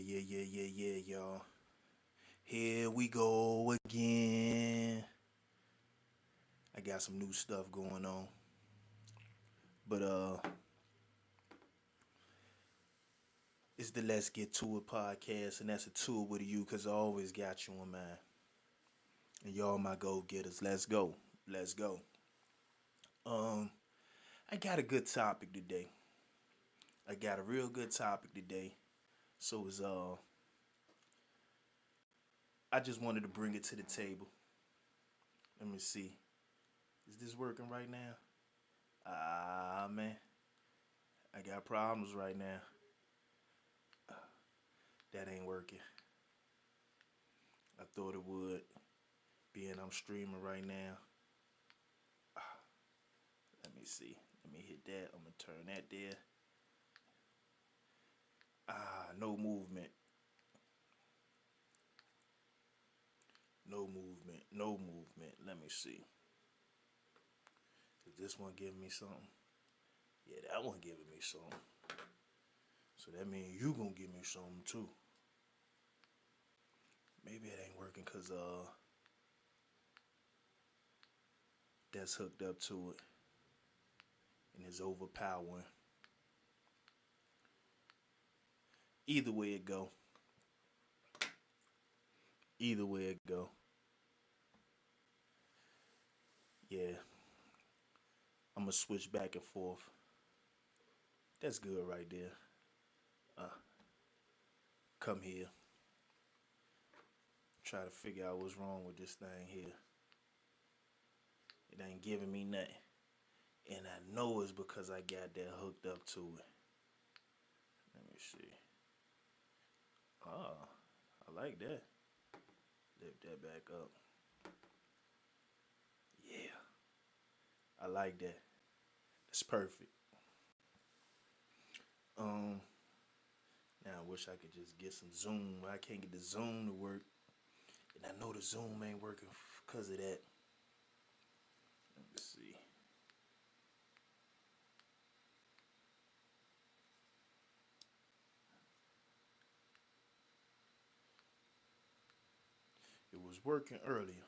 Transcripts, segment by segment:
Yeah, y'all. Here we go again. I got some new stuff going on. But it's the Let's Get To It podcast, and that's a tool with you because I always got you in mind. And y'all my go getters. Let's go. Let's go. Um, I got a good topic today. I got a real good topic today. So it's I just wanted to bring it to the table. Let me see. Is this working right now? Ah man. I got problems right now. That ain't working. I thought it would, being I'm streaming right now. Let me see. Let me hit that. I'm gonna turn that there. No movement. No movement. No movement. Let me see. Is this one giving me something? Yeah, that one giving me something. So that means you gonna give me something too. Maybe it ain't working cause that's hooked up to it and it's overpowering. Either way it go. Either way it go. Yeah. I'm gonna switch back and forth. That's good right there. Uh, Come here. Try to figure out what's wrong with this thing here. It ain't giving me nothing. And I know it's because I got that hooked up to it. Let me see. Oh, I like that. Lift that back up. Yeah, I like that. That's perfect. Um, Now I wish I could just get some zoom. I can't get the zoom to work. And I know the zoom ain't working because of that. Let me see. It was working earlier.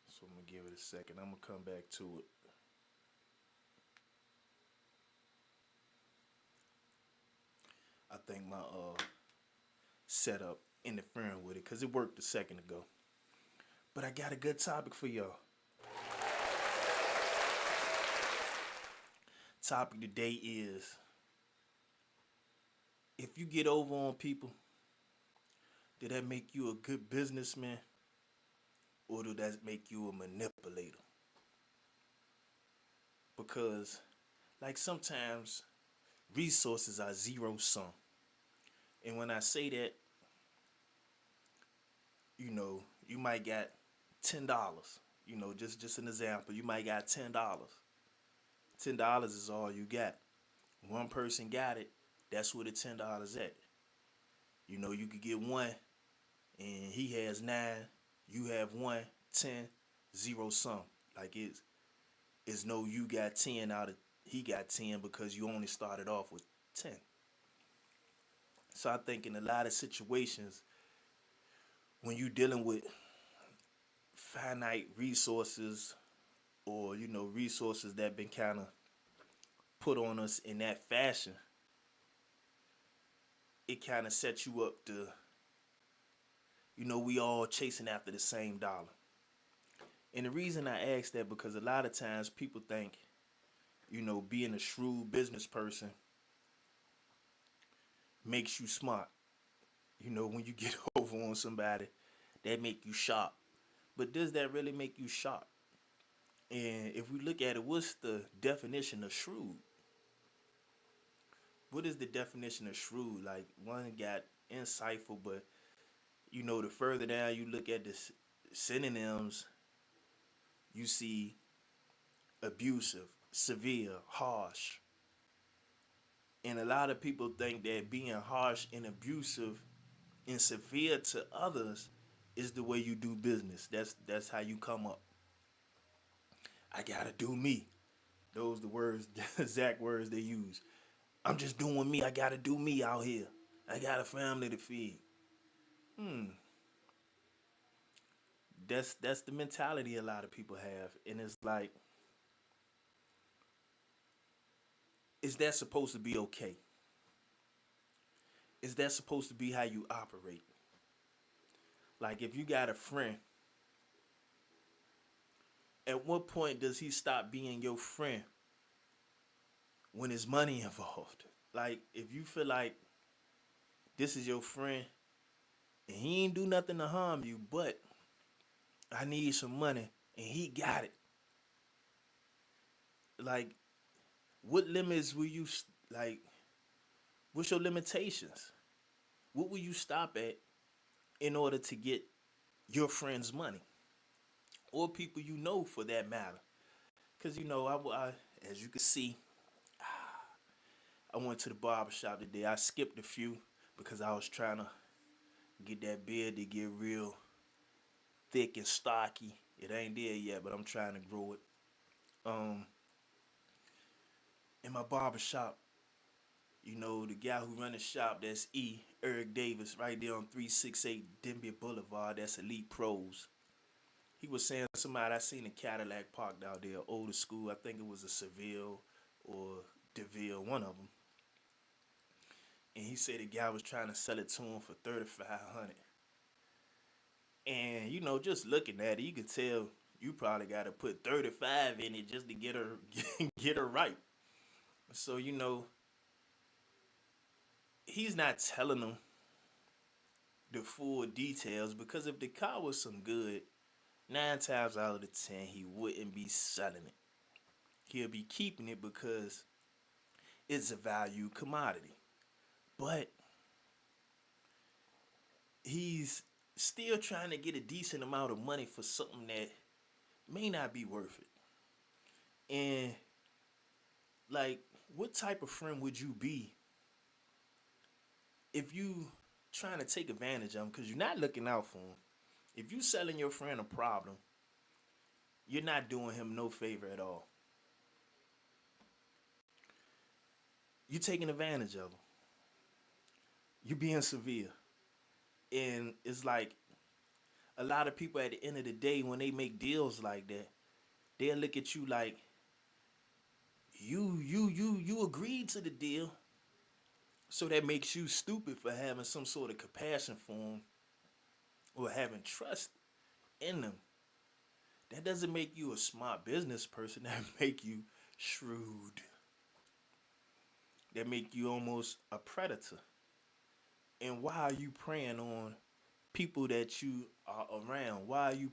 So I'm gonna give it a second. I'm gonna come back to it. I think my setup interfering with it because it worked a second ago. But I got a good topic for y'all. Topic today is if you get over on people, did that make you a good businessman or do that make you a manipulator? Because, like, sometimes resources are zero sum. And when I say that, you might got $10. Just an example. You might got $10. $10 is all you got. One person got it. That's where the $10 at. You could get one, and he has nine. You have one, 10, zero sum. Like it's no you got 10 out of he got 10 because you only started off with 10. So I think in a lot of situations when you dealing with finite resources or resources that been kind of put on us in that fashion, it kind of sets you up to we all chasing after the same dollar. And the reason I ask that because a lot of times people think being a shrewd business person makes you smart. When you get over on somebody, that make you sharp. But does that really make you sharp? And if we look at it, what's the definition of shrewd? What is the definition of shrewd? Like one got insightful, but the further down you look at the synonyms, you see abusive, severe, harsh. And a lot of people think that being harsh and abusive and severe to others is the way you do business. That's how you come up. I gotta do me. Those the words, the exact words they use. I'm just doing me. I gotta do me out here. I got a family to feed. Hmm. That's the mentality a lot of people have, and it's like, is that supposed to be okay? Is that supposed to be how you operate? Like, if you got a friend, at what point does he stop being your friend when there's money involved? Like, if you feel like this is your friend and he ain't do nothing to harm you, but I need some money and he got it. Like, what limits will you like? What's your limitations? What will you stop at in order to get your friend's money or people you know for that matter? Because as you can see, I went to the barber shop today. I skipped a few because I was trying to get that beard to get real thick and stocky. It ain't there yet, but I'm trying to grow it. Um, in my barber shop, the guy who run the shop, that's Eric Davis, right there on 368 Denby Boulevard. That's Elite Pros. He was saying somebody I seen a Cadillac parked out there, older school. I think it was a Seville or DeVille, one of them. And he said the guy was trying to sell it to him for 3,500. And just looking at it, you could tell you probably got to put 35 in it just to get her get her right. So he's not telling them the full details because if the car was some good, 9 times out of the 10 he wouldn't be selling it. He'll be keeping it because it's a value commodity. But he's still trying to get a decent amount of money for something that may not be worth it. And like, what type of friend would you be if you trying to take advantage of them because you're not looking out for them? If you selling your friend a problem, you're not doing him no favor at all. You're taking advantage of him. You're being severe. And it's like a lot of people at the end of the day, when they make deals like that, they'll look at you like you agreed to the deal. So that makes you stupid for having some sort of compassion for them or having trust in them. That doesn't make you a smart business person. That make you shrewd. That make you almost a predator. And why are you preying on people that you are around? Why are you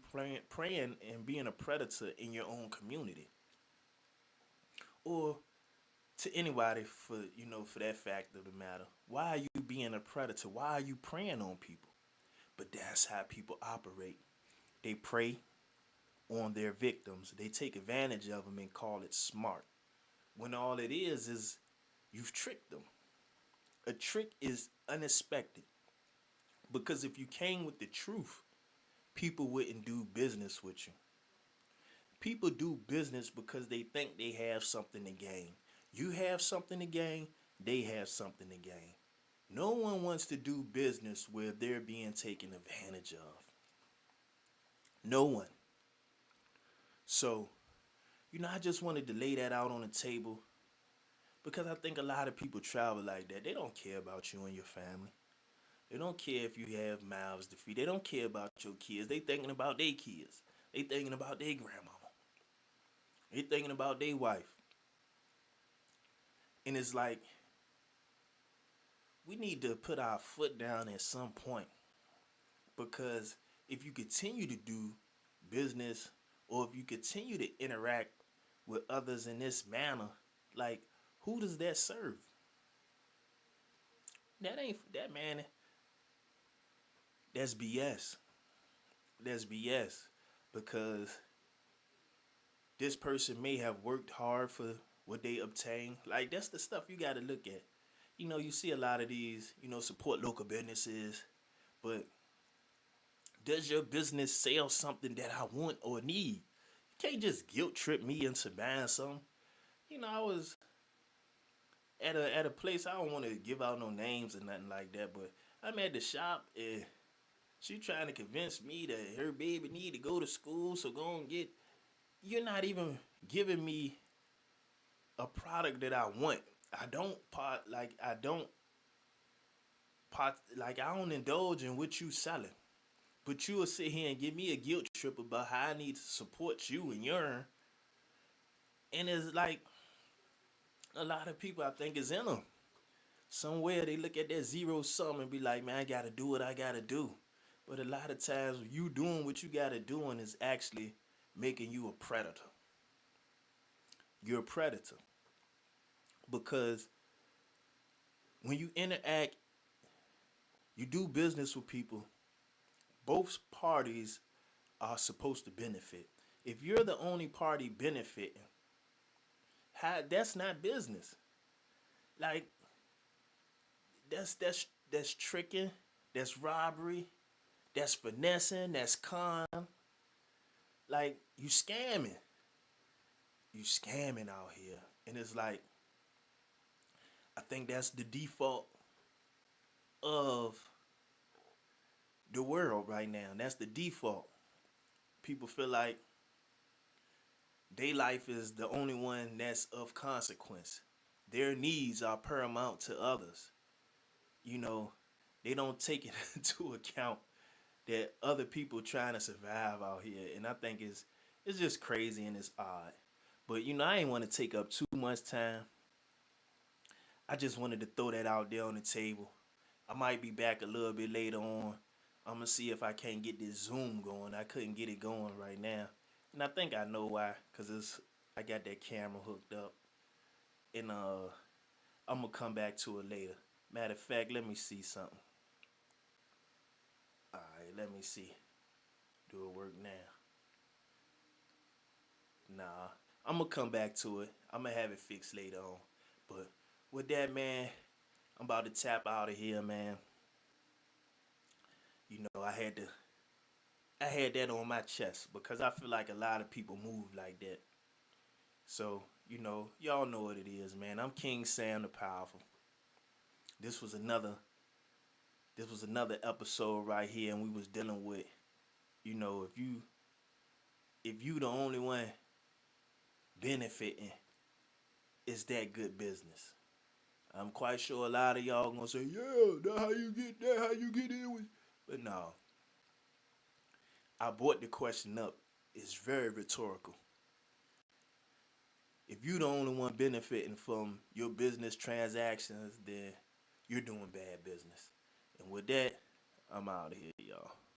preying and being a predator in your own community? Or to anybody for that fact of the matter. Why are you being a predator? Why are you preying on people? But that's how people operate. They prey on their victims. They take advantage of them and call it smart. When all it is you've tricked them. A trick is unexpected. Because if you came with the truth, people wouldn't do business with you. People do business because they think they have something to gain. You have something to gain, they have something to gain. No one wants to do business where they're being taken advantage of. No one. So, I just wanted to lay that out on the table because I think a lot of people travel like that. They don't care about you and your family. They don't care if you have mouths to feed. They don't care about your kids. They thinking about their kids. They thinking about their grandmama. They thinking about their wife. And it's like, we need to put our foot down at some point because if you continue to do business or if you continue to interact with others in this manner, like, who does that serve? That ain't that, man. That's BS. That's BS because this person may have worked hard for what they obtain. Like, that's the stuff you got to look at. You see a lot of these, support local businesses, but does your business sell something that I want or need? You can't just guilt trip me into buying something. I was at a place. I don't want to give out no names or nothing like that, but I'm at the shop and she trying to convince me that her baby need to go to school, so go and get. You're not even giving me a product that I want. I don't part like I don't part like I don't indulge in what you selling. But you will sit here and give me a guilt trip about how I need to support you and your, and it's like a lot of people I think is in them. Somewhere they look at that zero sum and be like, man, I gotta do what I gotta do. But a lot of times you doing what you gotta do and is actually making you a predator. You're a predator. Because when you interact, you do business with people, both parties are supposed to benefit. If you're the only party benefiting, that's not business. Like that's tricking, that's robbery, that's finessing, that's con. Like you scamming out here, and it's like I think that's the default of the world right now. That's the default. People feel like their life is the only one that's of consequence. Their needs are paramount to others. You know, they don't take it into account that other people trying to survive out here, and I think it's just crazy and it's odd. But I ain't want to take up too much time. I just wanted to throw that out there on the table. I might be back a little bit later on. I'm gonna see if I can't get this Zoom going. I couldn't get it going right now, and I think I know why. Cause I got that camera hooked up, and I'm gonna come back to it later. Matter of fact, let me see something. All right, let me see. Do it work now? Nah, I'm gonna come back to it. I'm gonna have it fixed later on. But with that, man, I'm about to tap out of here, man. I had that on my chest because I feel like a lot of people move like that. So, y'all know what it is, man. I'm King Sam the Powerful. This was another this was another episode right here, and we was dealing with, if you the only one benefiting, it's that good business. I'm quite sure a lot of y'all gonna say, yeah, that's how you get that, how you get in with. But no, I brought the question up. It's very rhetorical. If you the only one benefiting from your business transactions, then you're doing bad business. And with that, I'm out of here, y'all.